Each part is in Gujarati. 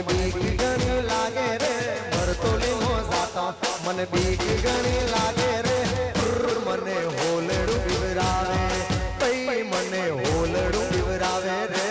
મને બીક ઘણી લાગે રે ભરતોલીનો જાતો મને બીક ઘણી લાગે રે મને હોલડું બિવરાવે પઈ મને હોલડું બિવરાવે રે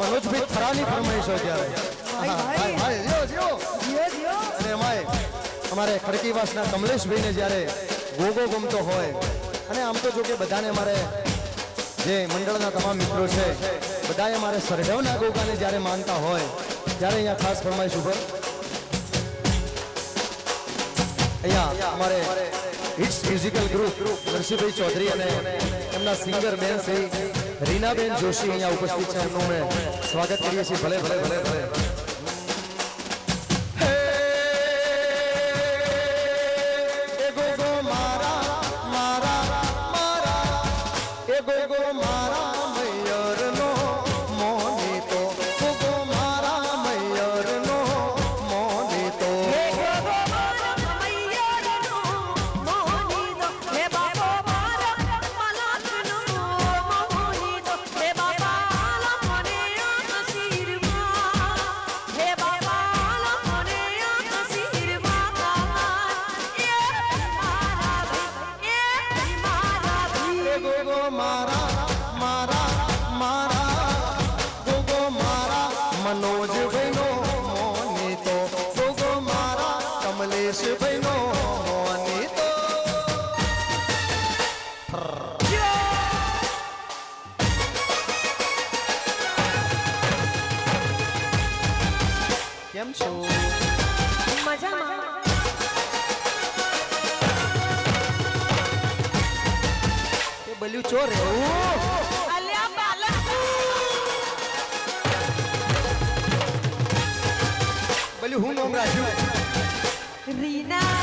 मनोजभाई थरानी फरमाइश हो जाए भाई भाई जियो जियो अरे माय हमारे खड़कीवासना कमलेशभाई ने જ્યારે ગોગો ગમતો હોય અને આમ તો જો કે બધાને અમારે જે મંડળના તમામ મિત્રો છે બધાએ અમારે સરડવના ગોગાને જ્યારે માનતા હોય ત્યારે અહીંયા ખાસ ફરમાઈશ ઉપર અહીંયા અમારે hits musical group Narsinhbhai Chaudhary અને એમના સિંગર બેન શ્રી રીનાબેન જોશી અહીંયા ઉપસ્થિત છે એમનું મેં સ્વાગત કરીએ છીએ ભલે ભલે ભલે ભલે કેમ છો મજામાં એ બલ્યું ચોર અલ્યા બાલક બલ્યું હું નામ રાખ્યું રીના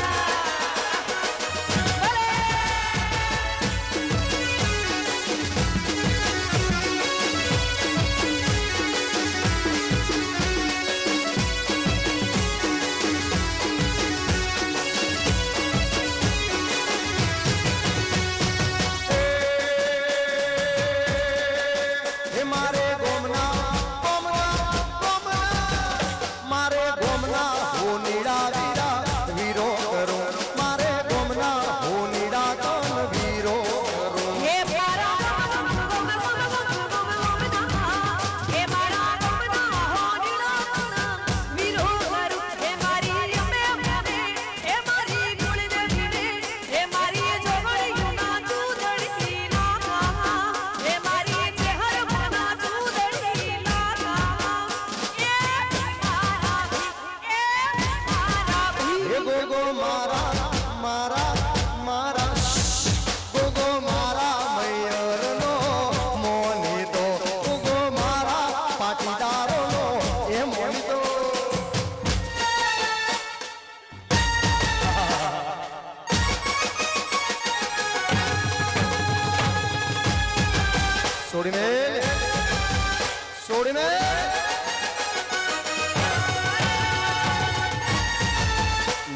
છોડીને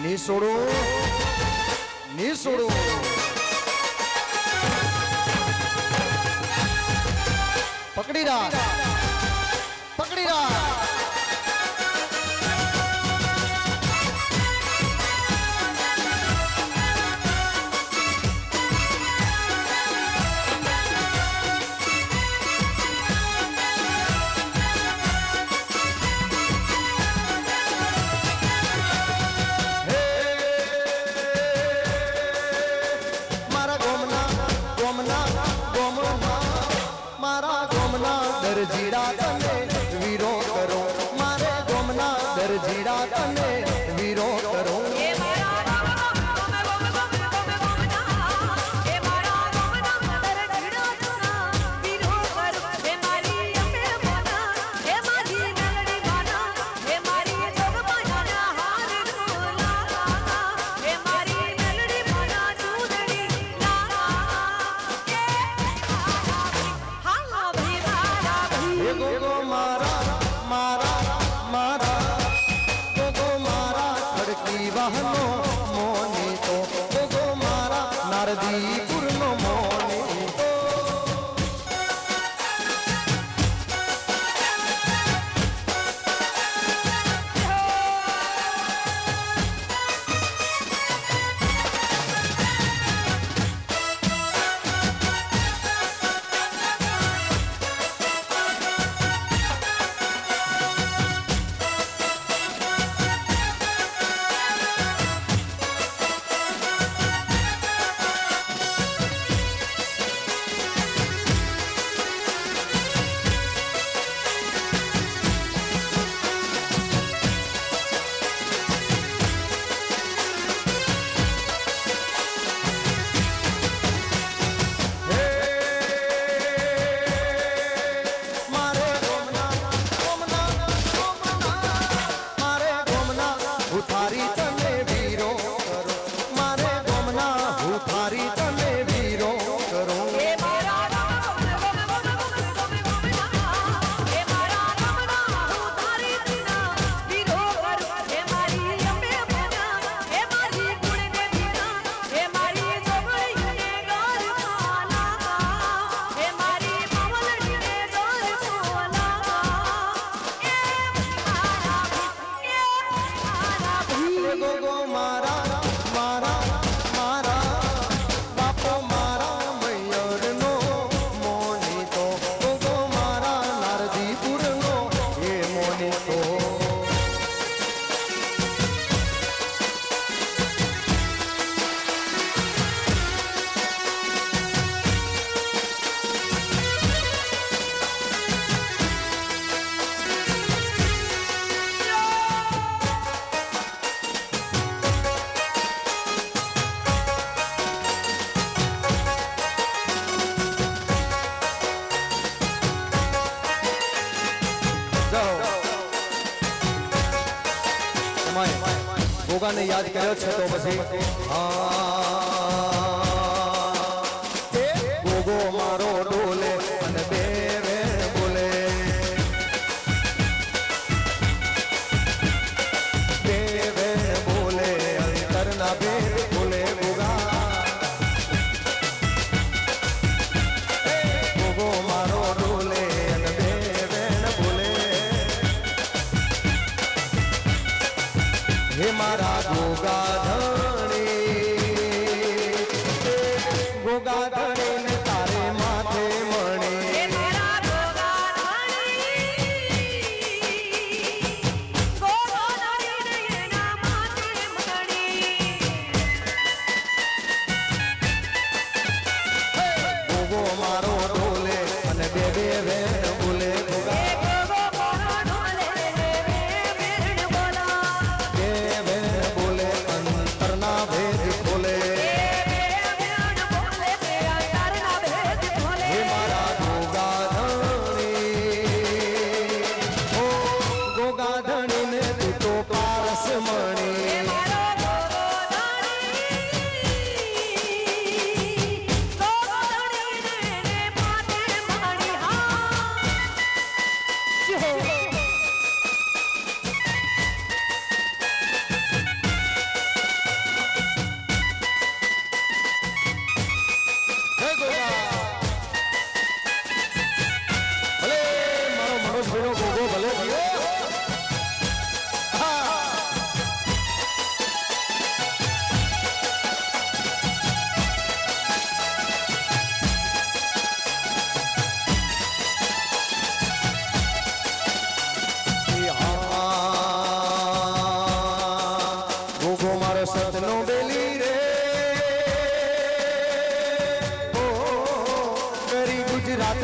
ની છોડું પકડી રાખ મંગીરા દરજીડા તને વીરો કરો મારે ગોમના દરજીડા તને વીરો કરો મોની તો ગો મારા નારદીપુર નો મોની તો ભોગાને યાદ કર્યો છે તો પછી ગોગો મારો ડોલે અને બે બોલે બે બોલે અંતરના બે બોલે ગોગા ગોગો મારો ડોલે અને બે બોલે હે મારા ગોગાધણી ને તારે માથે મણે ગોગો મારો ડોલે અને બે વેણ બોલે બોલે અંતરના ભેદ ખોલે ગોગાધણી ને તું તો પારસ મણી ભલે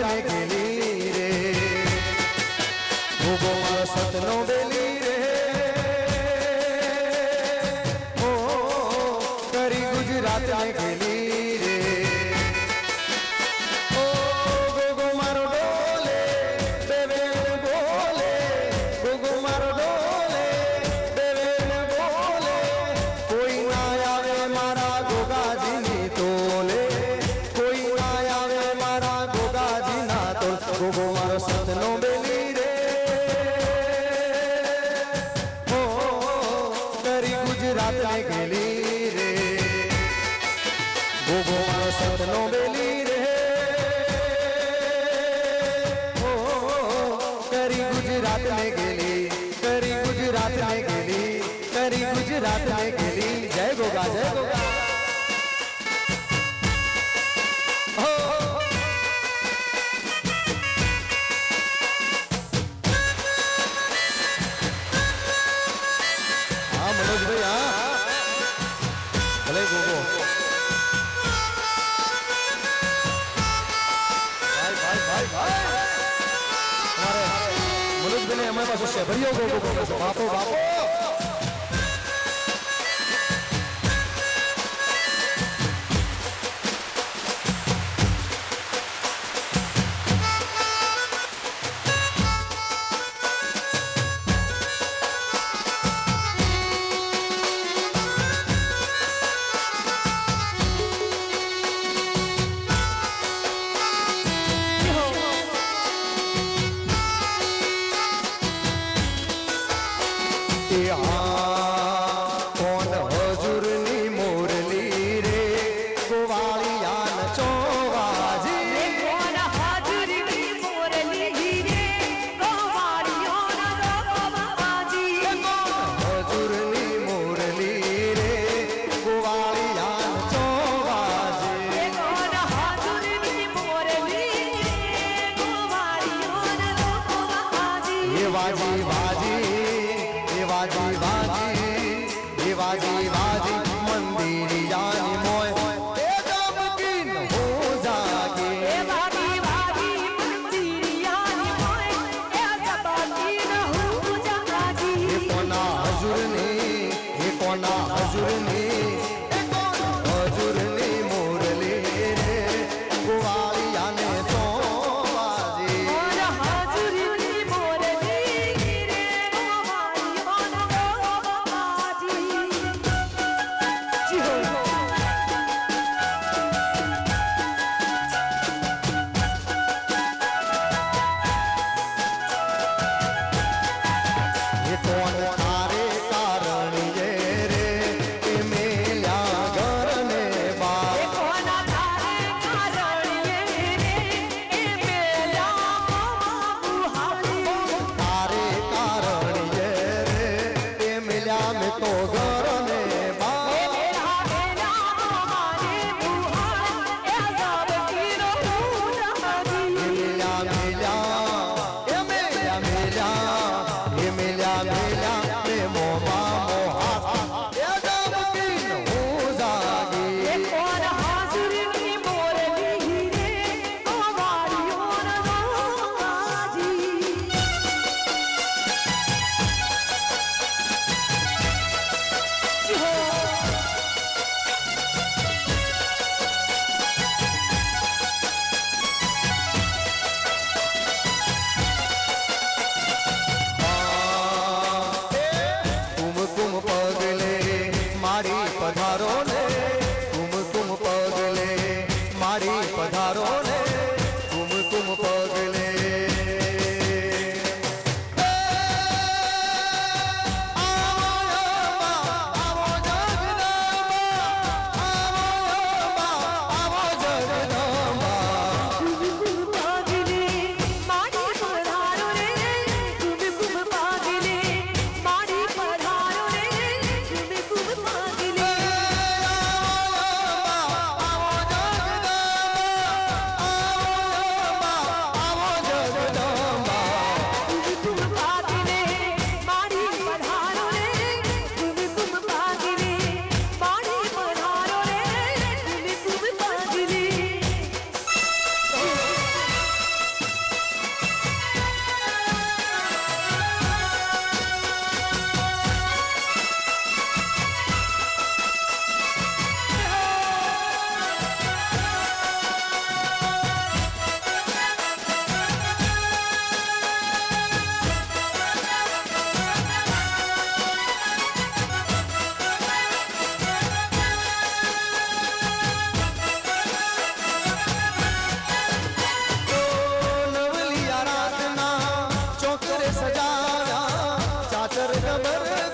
ને ગેલી રે ગોગો મારો સતનો બેલી રે ઓ કરી ગુજરાત ને ગેલી રે ઓ ગોગો મારો ડોલે બેબે બોલે ગોગો મારો ડોલે બેબે બોલે કોઈ ના આવે મારા ગોગાજીની તોલે કોઈ ના આવે મારા ગોગાજીના તોલ ગોગો મારો સતનો બેલી રે ઓ કરી ગુજરાત ને ગેલી રે ગોગો મારો સતનો બેલી રે ઓ કરી ગુજરાત ને ગેલી કરી ગુજરાત ને ગેલી કરી ગુજરાત ને ગેલી જય ગોગા જય ગોગા હા મનોજભાઈ હા ભલે ગોગો ભાઈ ભાઈ ભાઈ અમારે મનોજભાઈને અમારી પાસે શેભરીઓ ગોગો ગોગો છો બાપો બાપો કોણ હજુરની મોરલી રે ગોવાળિયાન ચોવાજી કોણ હાજરી મોરલી રે ગોવાળિયોન ચોવાજી હજુરની મોરલી રે ગોવાળિયાન ચોવાજી કોણ હાજરી મોરલી રે ગોવાળિયોન ચોવાજી એ વાજી વાજી એ વાજી વાજી એ વાજી વાજી મંદિર યાની મોય એ દમકીન હો જાગે એ વાગી વાગી મંદિરિયાની મોય એ સબાતીન હું જાગી એ કોના હજુરની એ કોના હજુરની એ કોના હજુરની મોરલી રે ગોવાળિયાને તો વાજી કોણ હાજરી મોરલી રે ગોવાળિયોન ચોવાજી જી હો એ કોણ તારે કારણીએ રે એ મેલ્યા ઘરને બાર કોના તારે કારણીએ રે એ મેલા બુહારી તારે કારણીએ રે એ મેલ્યા મેં તો ઘરને બાર એ મેલા મેલા મારે બુહાર એ સાબકીનો ઉડાજી મેલ્યા મેલ્યા એ મેલ્યા મેલ્યા એ મેલ્યા મેલ્યા મે મોમા મોહા એ દમકીન હું જાગી એ કોણ હાજરી મોરલી રે ગોવાળિયોન ચોવાજી ખાતર ગબર